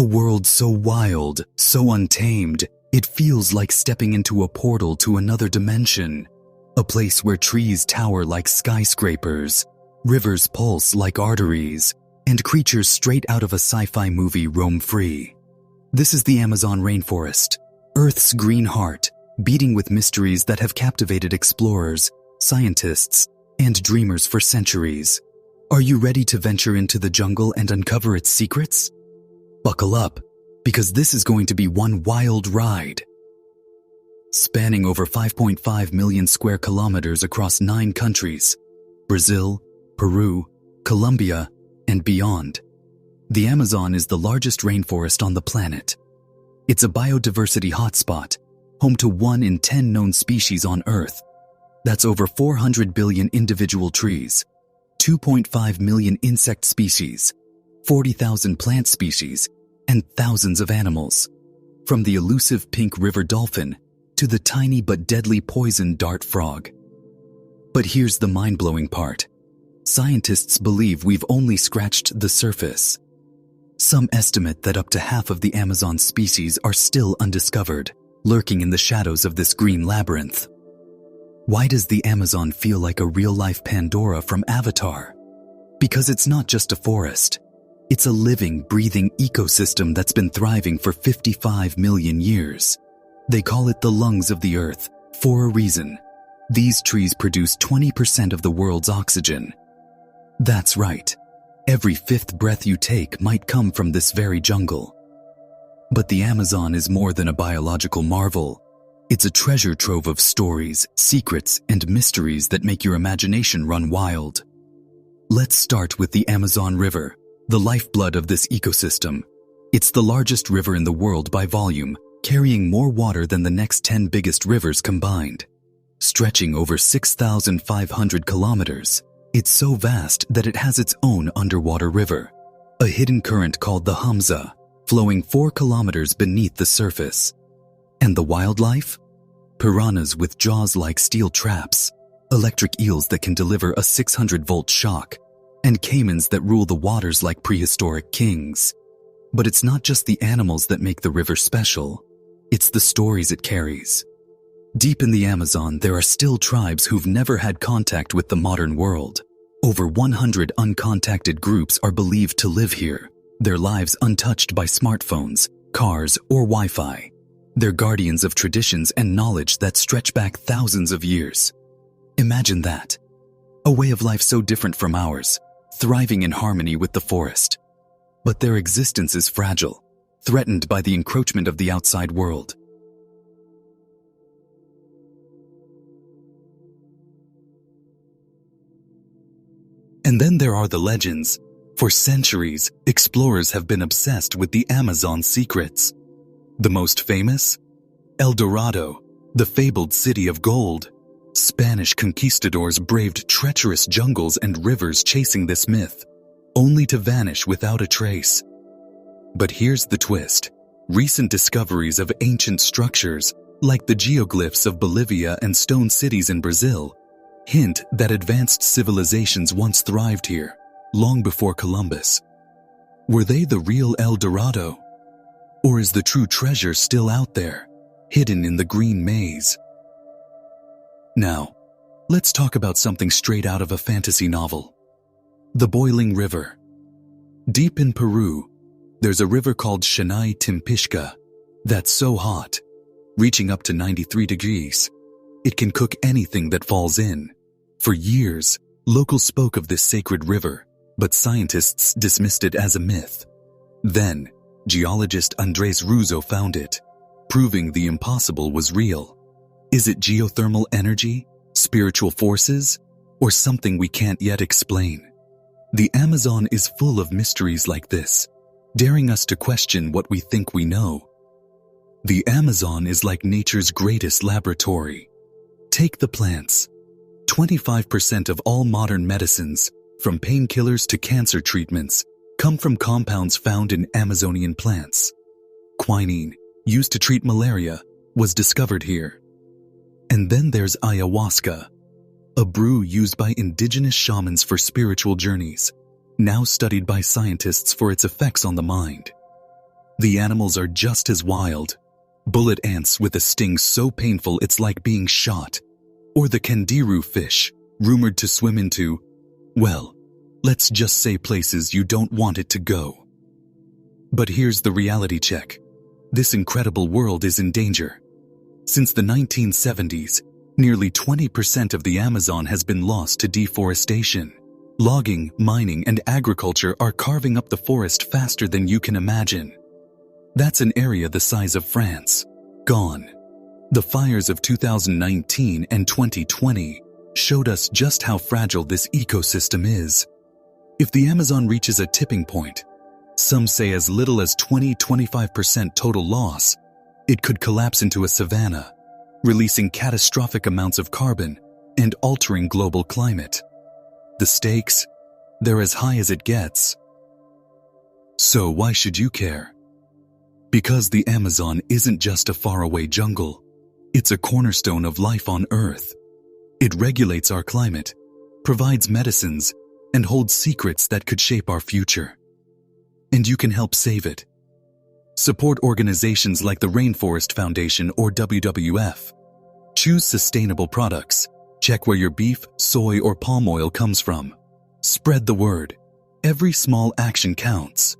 world so wild, so untamed, it feels like stepping into a portal to another dimension. A place where trees tower like skyscrapers, rivers pulse like arteries, and creatures straight out of a sci-fi movie roam free. This is the Amazon rainforest, Earth's green heart, beating with mysteries that have captivated explorers, scientists, and dreamers for centuries. Are you ready to venture into the jungle and uncover its secrets? Buckle up, because this is going to be one wild ride. Spanning over 5.5 million square kilometers across 9 countries, Brazil, Peru, Colombia, and beyond, the Amazon is the largest rainforest on the planet. It's a biodiversity hotspot, home to 1 in 10 known species on Earth. That's over 400 billion individual trees, 2.5 million insect species, 40,000 plant species, and thousands of animals. From the elusive pink river dolphin to the tiny but deadly poison dart frog. But here's the mind-blowing part. Scientists believe we've only scratched the surface. Some estimate that up to half of the Amazon species are still undiscovered, lurking in the shadows of this green labyrinth. Why does the Amazon feel like a real-life Pandora from Avatar? Because it's not just a forest. It's a living, breathing ecosystem that's been thriving for 55 million years. They call it the lungs of the earth, for a reason. These trees produce 20% of the world's oxygen. That's right. Every 5th breath you take might come from this very jungle. But the Amazon is more than a biological marvel. It's a treasure trove of stories, secrets, and mysteries that make your imagination run wild. Let's start with the Amazon River, the lifeblood of this ecosystem. It's the largest river in the world by volume, carrying more water than the next 10 biggest rivers combined. Stretching over 6,500 kilometers, it's so vast that it has its own underwater river, a hidden current called the Hamza, flowing 4 kilometers beneath the surface. And the wildlife? Piranhas with jaws like steel traps, electric eels that can deliver a 600-volt shock, and caimans that rule the waters like prehistoric kings. But it's not just the animals that make the river special. It's the stories it carries. Deep in the Amazon, there are still tribes who've never had contact with the modern world. Over 100 uncontacted groups are believed to live here, their lives untouched by smartphones, cars, or Wi-Fi. They're guardians of traditions and knowledge that stretch back thousands of years. Imagine that. A way of life so different from ours, thriving in harmony with the forest. But their existence is fragile, threatened by the encroachment of the outside world. And then there are the legends. For centuries, explorers have been obsessed with the Amazon's secrets. The most famous? El Dorado, the fabled city of gold. Spanish conquistadors braved treacherous jungles and rivers chasing this myth, only to vanish without a trace. But here's the twist. Recent discoveries of ancient structures, like the geoglyphs of Bolivia and stone cities in Brazil, hint that advanced civilizations once thrived here, long before Columbus. Were they the real El Dorado? Or is the true treasure still out there, hidden in the green maze? Now, let's talk about something straight out of a fantasy novel. The boiling river. Deep in Peru, there's a river called Shanay Timpishka that's so hot, reaching up to 93 degrees. It can cook anything that falls in. For years, locals spoke of this sacred river, but scientists dismissed it as a myth. Then, geologist Andres Russo found it, proving the impossible was real. Is it geothermal energy, spiritual forces, or something we can't yet explain? The Amazon is full of mysteries like this, daring us to question what we think we know. The Amazon is like nature's greatest laboratory. Take the plants. 25% of all modern medicines, from painkillers to cancer treatments, come from compounds found in Amazonian plants. Quinine, used to treat malaria, was discovered here. And then there's ayahuasca, a brew used by indigenous shamans for spiritual journeys, now studied by scientists for its effects on the mind. The animals are just as wild. Bullet ants with a sting so painful it's like being shot. Or the kangaroo fish, rumored to swim into, well, let's just say places you don't want it to go. But here's the reality check. This incredible world is in danger. Since the 1970s, nearly 20% of the Amazon has been lost to deforestation. Logging, mining, and agriculture are carving up the forest faster than you can imagine. That's an area the size of France. Gone. The fires of 2019 and 2020 showed us just how fragile this ecosystem is. If the Amazon reaches a tipping point, some say as little as 20-25% total loss, it could collapse into a savanna, releasing catastrophic amounts of carbon and altering global climate. The stakes, they're as high as it gets. So why should you care? Because the Amazon isn't just a faraway jungle. It's a cornerstone of life on Earth. It regulates our climate, provides medicines, and holds secrets that could shape our future. And you can help save it. Support organizations like the Rainforest Foundation or WWF. Choose sustainable products. Check where your beef, soy, or palm oil comes from. Spread the word. Every small action counts.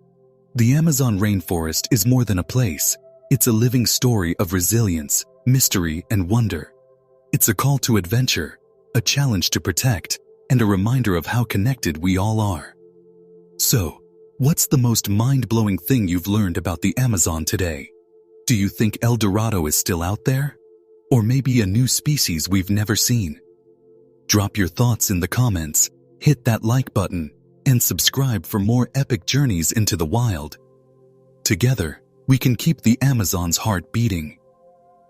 The Amazon rainforest is more than a place. It's a living story of resilience, mystery, and wonder. It's a call to adventure, a challenge to protect, and a reminder of how connected we all are. So, what's the most mind-blowing thing you've learned about the Amazon today? Do you think El Dorado is still out there? Or maybe a new species we've never seen? Drop your thoughts in the comments, hit that like button, and subscribe for more epic journeys into the wild. Together, we can keep the Amazon's heart beating.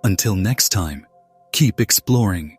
Until next time, keep exploring.